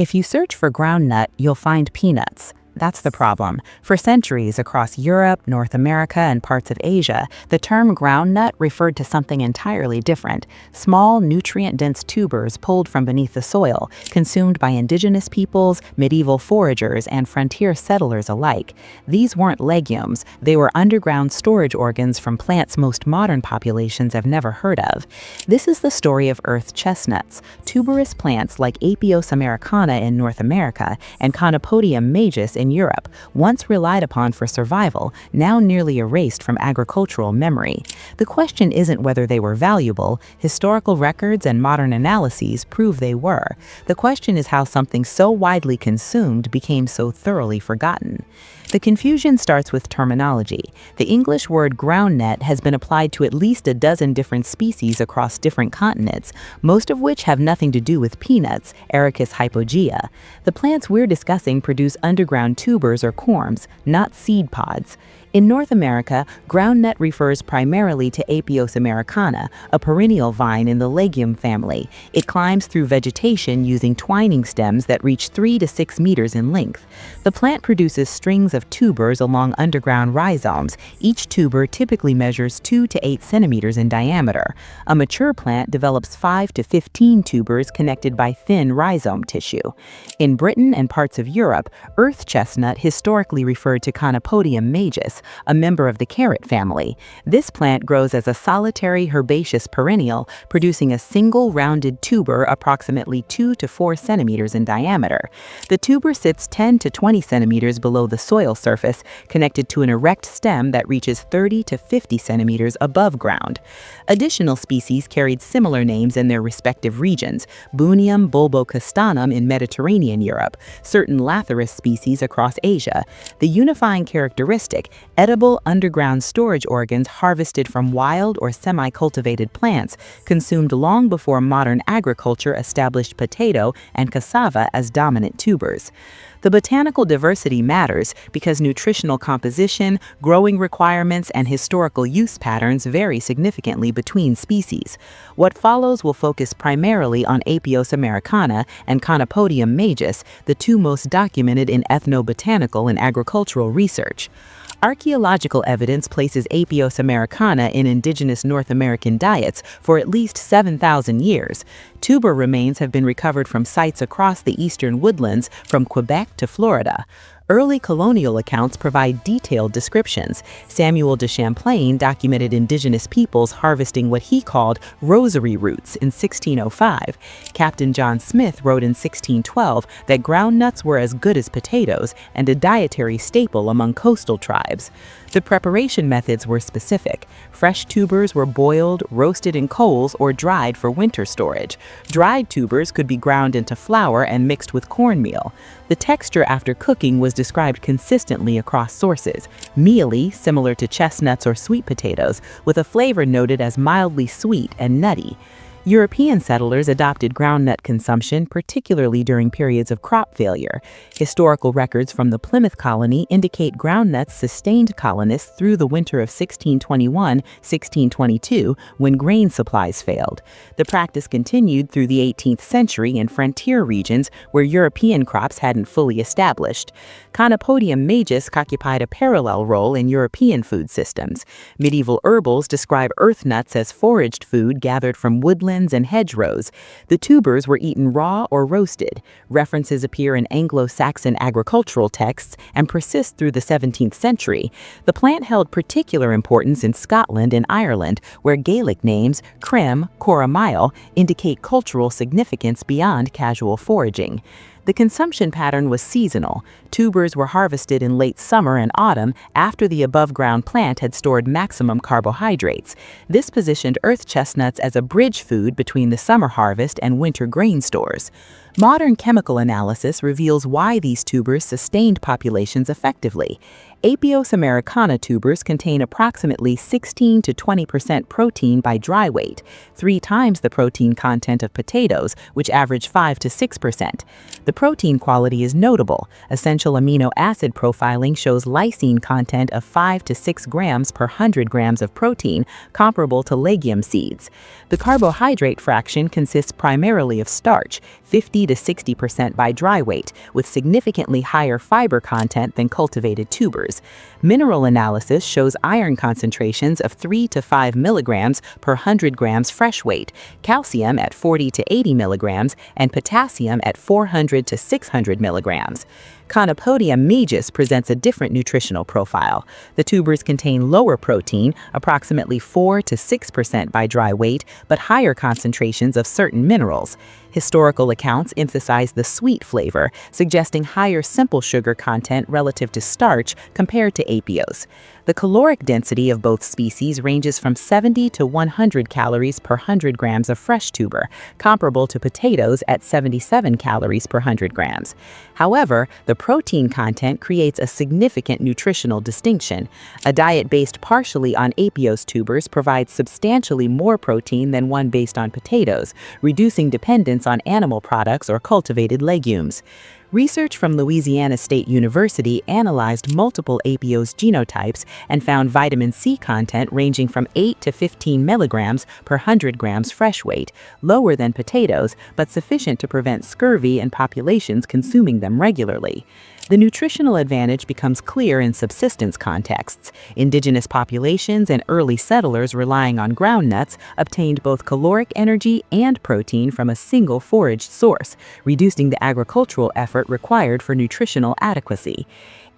If you search for groundnut, you'll find peanuts. That's the problem. For centuries across Europe, North America, and parts of Asia, the term groundnut referred to something entirely different: small, nutrient-dense tubers pulled from beneath the soil, consumed by indigenous peoples, medieval foragers, and frontier settlers alike. These weren't legumes, they were underground storage organs from plants most modern populations have never heard of. This is the story of earth chestnuts, tuberous plants like Apios americana in North America and Conopodium majus in Europe, once relied upon for survival, now nearly erased from agricultural memory. The question isn't whether they were valuable. Historical records and modern analyses prove they were. The question is how something so widely consumed became so thoroughly forgotten. The confusion starts with terminology. The English word groundnut has been applied to at least a dozen different species across different continents, most of which have nothing to do with peanuts, Ericus hypogea. The plants we're discussing produce underground tubers or corms, not seed pods. In North America, groundnut refers primarily to Apios americana, a perennial vine in the legume family. It climbs through vegetation using twining stems that reach 3 to 6 meters in length. The plant produces strings of tubers along underground rhizomes. Each tuber typically measures 2 to 8 centimeters in diameter. A mature plant develops 5 to 15 tubers connected by thin rhizome tissue. In Britain and parts of Europe, earth chestnut historically referred to Conopodium majus, a member of the carrot family. This plant grows as a solitary herbaceous perennial, producing a single rounded tuber approximately 2 to 4 centimeters in diameter. The tuber sits 10 to 20 centimeters below the soil surface, connected to an erect stem that reaches 30 to 50 centimeters above ground. Additional species carried similar names in their respective regions: Bunium bulbocastanum in Mediterranean Europe, certain Lathyrus species across Asia. The unifying characteristic: edible underground storage organs harvested from wild or semi-cultivated plants, consumed long before modern agriculture established potato and cassava as dominant tubers. The botanical diversity matters because nutritional composition, growing requirements, and historical use patterns vary significantly between species. What follows will focus primarily on Apios americana and Conopodium majus, the two most documented in ethnobotanical and agricultural research. Archaeological evidence places Apios americana in indigenous North American diets for at least 7,000 years. Tuber remains have been recovered from sites across the eastern woodlands from Quebec to Florida. Early colonial accounts provide detailed descriptions. Samuel de Champlain documented indigenous peoples harvesting what he called rosary roots in 1605. Captain John Smith wrote in 1612 that groundnuts were as good as potatoes and a dietary staple among coastal tribes. The preparation methods were specific. Fresh tubers were boiled, roasted in coals, or dried for winter storage. Dried tubers could be ground into flour and mixed with cornmeal. The texture after cooking was described consistently across sources: mealy, similar to chestnuts or sweet potatoes, with a flavor noted as mildly sweet and nutty. European settlers adopted groundnut consumption, particularly during periods of crop failure. Historical records from the Plymouth colony indicate groundnuts sustained colonists through the winter of 1621-1622 when grain supplies failed. The practice continued through the 18th century in frontier regions where European crops hadn't fully established. Conopodium majus occupied a parallel role in European food systems. Medieval herbals describe earth nuts as foraged food gathered from woodlands and hedgerows. The tubers were eaten raw or roasted. References appear in Anglo-Saxon agricultural texts and persist through the 17th century. The plant held particular importance in Scotland and Ireland, where Gaelic names, Crim, Coramail, indicate cultural significance beyond casual foraging. The consumption pattern was seasonal. Tubers were harvested in late summer and autumn after the above-ground plant had stored maximum carbohydrates. This positioned earth chestnuts as a bridge food between the summer harvest and winter grain stores. Modern chemical analysis reveals why these tubers sustained populations effectively. Apios americana tubers contain approximately 16 to 20% protein by dry weight, 3 times the protein content of potatoes, which average 5 to 6%. The protein quality is notable. Essential amino acid profiling shows lysine content of 5 to 6 grams per 100 grams of protein, comparable to legume seeds. The carbohydrate fraction consists primarily of starch, 50 50 to 60% by dry weight, with significantly higher fiber content than cultivated tubers. Mineral analysis shows iron concentrations of 3 to 5 milligrams per 100 grams fresh weight, calcium at 40 to 80 milligrams, and potassium at 400 to 600 milligrams. Conopodium majus presents a different nutritional profile. The tubers contain lower protein, approximately 4 to 6% by dry weight, but higher concentrations of certain minerals. Historical accounts emphasize the sweet flavor, suggesting higher simple sugar content relative to starch compared to Apios. The caloric density of both species ranges from 70 to 100 calories per 100 grams of fresh tuber, comparable to potatoes at 77 calories per 100 grams. However, the protein content creates a significant nutritional distinction. A diet based partially on Apios tubers provides substantially more protein than one based on potatoes, reducing dependence on animal products or cultivated legumes. Research from Louisiana State University analyzed multiple Apios genotypes and found vitamin C content ranging from 8 to 15 milligrams per 100 grams fresh weight, lower than potatoes, but sufficient to prevent scurvy in populations consuming them regularly. The nutritional advantage becomes clear in subsistence contexts. Indigenous populations and early settlers relying on groundnuts obtained both caloric energy and protein from a single foraged source, reducing the agricultural effort required for nutritional adequacy.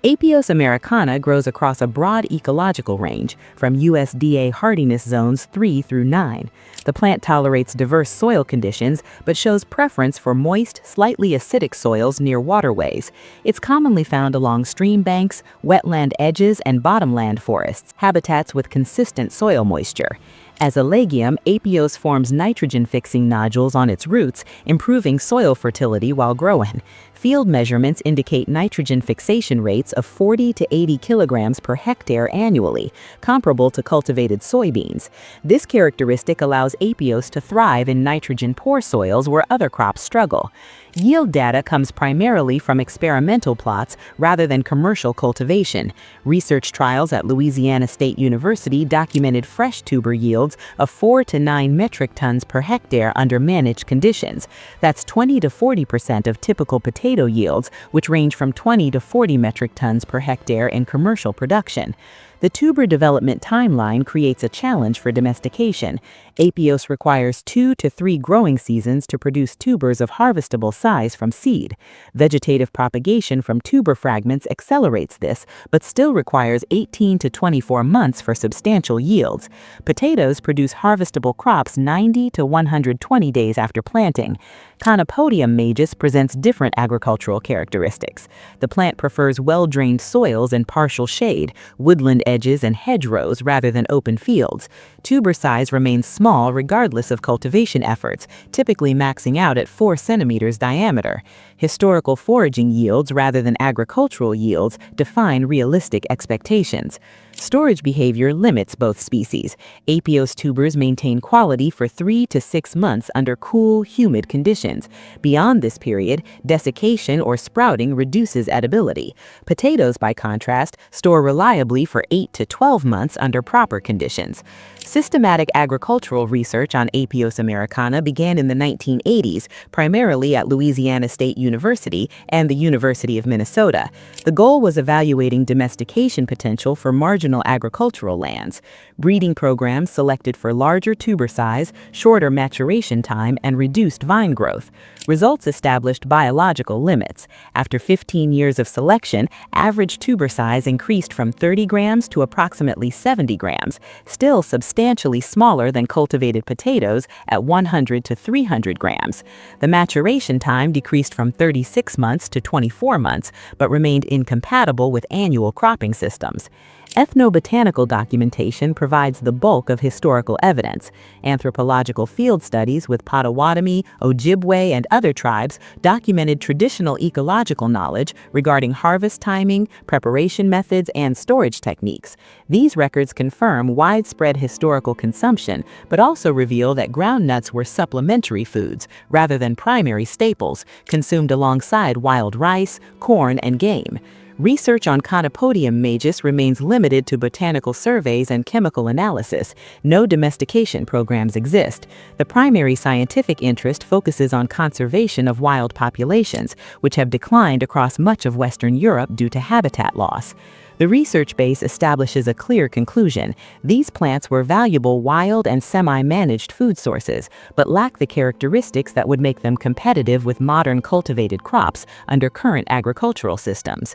Apios americana grows across a broad ecological range, from USDA hardiness zones 3 through 9. The plant tolerates diverse soil conditions, but shows preference for moist, slightly acidic soils near waterways. It's commonly found along stream banks, wetland edges, and bottomland forests, habitats with consistent soil moisture. As a legume, Apios forms nitrogen-fixing nodules on its roots, improving soil fertility while growing. Field measurements indicate nitrogen fixation rates of 40 to 80 kilograms per hectare annually, comparable to cultivated soybeans. This characteristic allows Apios to thrive in nitrogen-poor soils where other crops struggle. Yield data comes primarily from experimental plots rather than commercial cultivation. Research trials at Louisiana State University documented fresh tuber yields of 4 to 9 metric tons per hectare under managed conditions. That's 20 to 40% of typical potato yields, which range from 20 to 40 metric tons per hectare in commercial production. The tuber development timeline creates a challenge for domestication. Apios requires 2 to 3 growing seasons to produce tubers of harvestable size from seed. Vegetative propagation from tuber fragments accelerates this, but still requires 18 to 24 months for substantial yields. Potatoes produce harvestable crops 90 to 120 days after planting. Conopodium majus presents different agricultural characteristics. The plant prefers well-drained soils and partial shade, woodland edges and hedgerows rather than open fields. Tuber size remains small regardless of cultivation efforts, typically maxing out at 4 centimeters diameter. Historical foraging yields rather than agricultural yields define realistic expectations. Storage behavior limits both species. Apios tubers maintain quality for 3 to 6 months under cool, humid conditions. Beyond this period, desiccation or sprouting reduces edibility. Potatoes, by contrast, store reliably for 8 to 12 months under proper conditions. Systematic agricultural research on Apios americana began in the 1980s, primarily at Louisiana State University and the University of Minnesota. The goal was evaluating domestication potential for marginal agricultural lands. Breeding programs selected for larger tuber size, shorter maturation time, and reduced vine growth. Results established biological limits. After 15 years of selection, average tuber size increased from 30 grams to approximately 70 grams, still substantially smaller than cultivated potatoes at 100 to 300 grams. The maturation time decreased from 36 months to 24 months, but remained incompatible with annual cropping systems. Ethnobotanical documentation provides the bulk of historical evidence. Anthropological field studies with Potawatomi, Ojibwe, and other tribes documented traditional ecological knowledge regarding harvest timing, preparation methods, and storage techniques. These records confirm widespread historical consumption, but also reveal that groundnuts were supplementary foods rather than primary staples, consumed alongside wild rice, corn, and game. Research on Conopodium majus remains limited to botanical surveys and chemical analysis. No domestication programs exist. The primary scientific interest focuses on conservation of wild populations, which have declined across much of Western Europe due to habitat loss. The research base establishes a clear conclusion. These plants were valuable wild and semi-managed food sources, but lack the characteristics that would make them competitive with modern cultivated crops under current agricultural systems.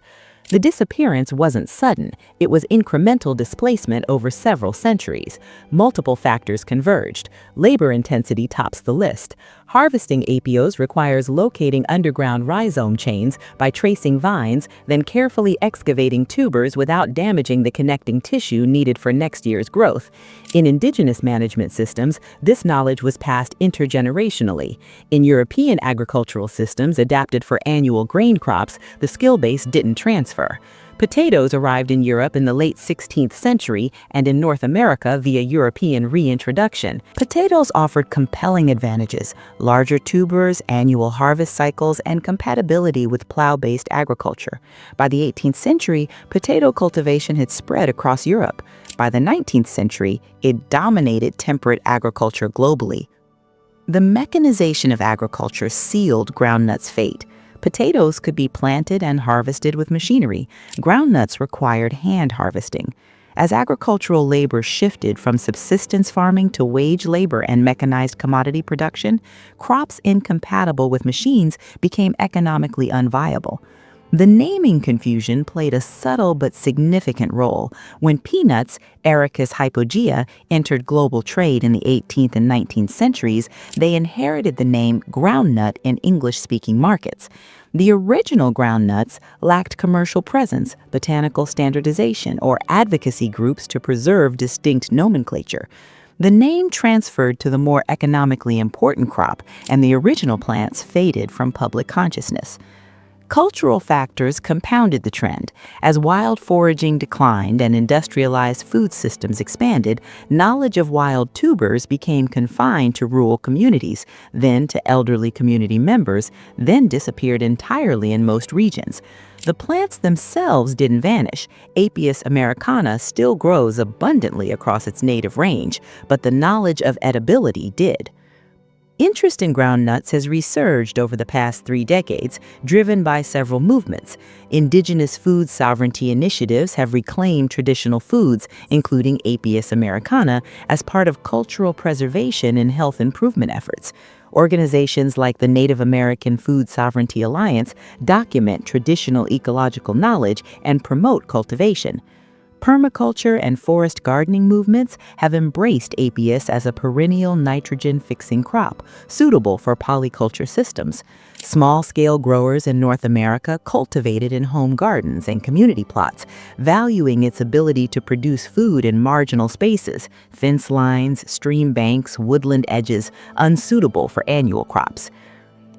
The disappearance wasn't sudden, it was incremental displacement over several centuries. Multiple factors converged. Labor intensity tops the list. Harvesting Apios requires locating underground rhizome chains by tracing vines, then carefully excavating tubers without damaging the connecting tissue needed for next year's growth. In indigenous management systems, this knowledge was passed intergenerationally. In European agricultural systems adapted for annual grain crops, the skill base didn't transfer. Potatoes arrived in Europe in the late 16th century and in North America via European reintroduction. Potatoes offered compelling advantages: larger tubers, annual harvest cycles, and compatibility with plow-based agriculture. By the 18th century, potato cultivation had spread across Europe. By the 19th century, it dominated temperate agriculture globally. The mechanization of agriculture sealed groundnuts' fate. Potatoes could be planted and harvested with machinery. Groundnuts required hand harvesting. As agricultural labor shifted from subsistence farming to wage labor and mechanized commodity production, crops incompatible with machines became economically unviable. The naming confusion played a subtle but significant role. When peanuts, Ericus hypogea, entered global trade in the 18th and 19th centuries, they inherited the name groundnut in English-speaking markets. The original groundnuts lacked commercial presence, botanical standardization, or advocacy groups to preserve distinct nomenclature. The name transferred to the more economically important crop, and the original plants faded from public consciousness. Cultural factors compounded the trend. As wild foraging declined and industrialized food systems expanded, knowledge of wild tubers became confined to rural communities, then to elderly community members, then disappeared entirely in most regions. The plants themselves didn't vanish. Apios americana still grows abundantly across its native range, but the knowledge of edibility did. Interest in groundnuts has resurged over the past 3 decades, driven by several movements. Indigenous food sovereignty initiatives have reclaimed traditional foods, including Apios americana, as part of cultural preservation and health improvement efforts. Organizations like the Native American Food Sovereignty Alliance document traditional ecological knowledge and promote cultivation. Permaculture and forest gardening movements have embraced Apios as a perennial nitrogen-fixing crop, suitable for polyculture systems. Small-scale growers in North America cultivate it in home gardens and community plots, valuing its ability to produce food in marginal spaces, fence lines, stream banks, woodland edges, unsuitable for annual crops.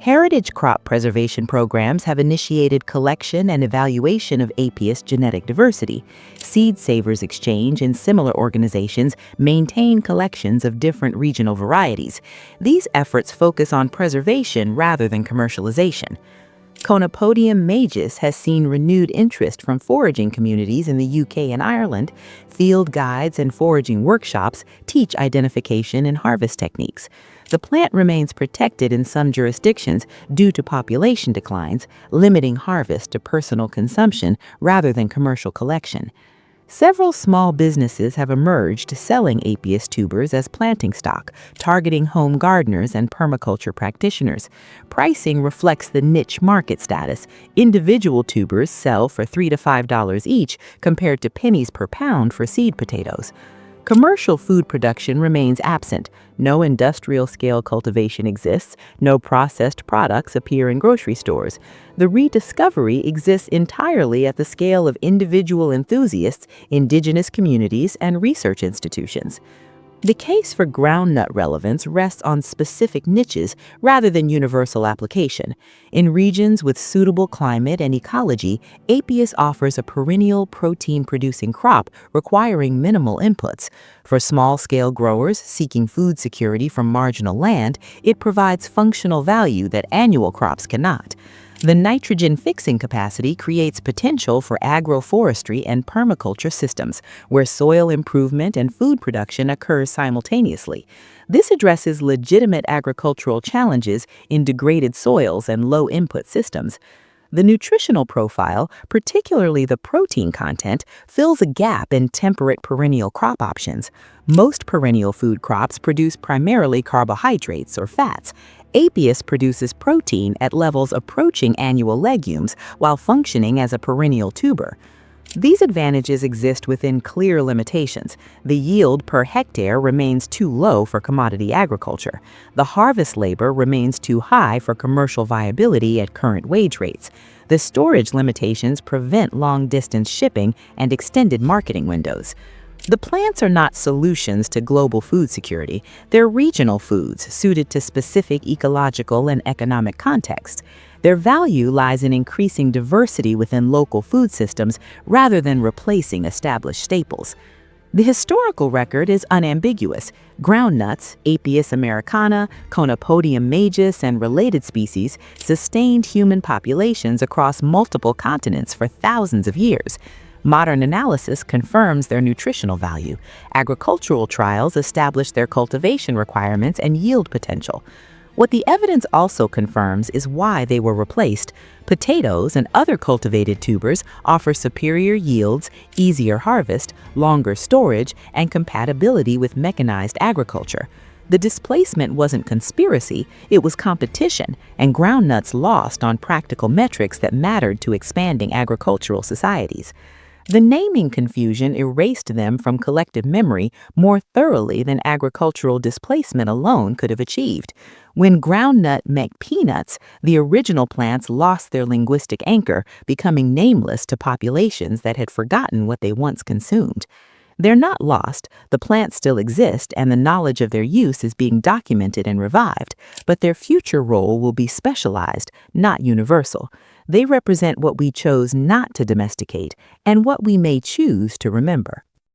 Heritage crop preservation programs have initiated collection and evaluation of Apios genetic diversity. Seed Savers Exchange and similar organizations maintain collections of different regional varieties. These efforts focus on preservation rather than commercialization. Conopodium majus has seen renewed interest from foraging communities in the UK and Ireland. Field guides and foraging workshops teach identification and harvest techniques. The plant remains protected in some jurisdictions due to population declines, limiting harvest to personal consumption rather than commercial collection. Several small businesses have emerged selling Apios tubers as planting stock, targeting home gardeners and permaculture practitioners. Pricing reflects the niche market status. Individual tubers sell for $3 to $5 each, compared to pennies per pound for seed potatoes. Commercial food production remains absent. No industrial-scale cultivation exists. No processed products appear in grocery stores. The rediscovery exists entirely at the scale of individual enthusiasts, indigenous communities, and research institutions. The case for groundnut relevance rests on specific niches rather than universal application. In regions with suitable climate and ecology, Apios offers a perennial protein-producing crop requiring minimal inputs. For small-scale growers seeking food security from marginal land, it provides functional value that annual crops cannot. The nitrogen fixing capacity creates potential for agroforestry and permaculture systems, where soil improvement and food production occurs simultaneously. This addresses legitimate agricultural challenges in degraded soils and low input systems. The nutritional profile, particularly the protein content, fills a gap in temperate perennial crop options. Most perennial food crops produce primarily carbohydrates or fats. Apios produces protein at levels approaching annual legumes while functioning as a perennial tuber. These advantages exist within clear limitations. The yield per hectare remains too low for commodity agriculture. The harvest labor remains too high for commercial viability at current wage rates. The storage limitations prevent long-distance shipping and extended marketing windows. The plants are not solutions to global food security. They're regional foods suited to specific ecological and economic contexts. Their value lies in increasing diversity within local food systems rather than replacing established staples. The historical record is unambiguous. Groundnuts, Apios americana, Conopodium majus, and related species sustained human populations across multiple continents for thousands of years. Modern analysis confirms their nutritional value. Agricultural trials establish their cultivation requirements and yield potential. What the evidence also confirms is why they were replaced. Potatoes and other cultivated tubers offer superior yields, easier harvest, longer storage, and compatibility with mechanized agriculture. The displacement wasn't conspiracy, it was competition, and groundnuts lost on practical metrics that mattered to expanding agricultural societies. The naming confusion erased them from collective memory more thoroughly than agricultural displacement alone could have achieved. When groundnut meant peanuts, the original plants lost their linguistic anchor, becoming nameless to populations that had forgotten what they once consumed. They're not lost, the plants still exist and the knowledge of their use is being documented and revived, but their future role will be specialized, not universal. They represent what we chose not to domesticate and what we may choose to remember.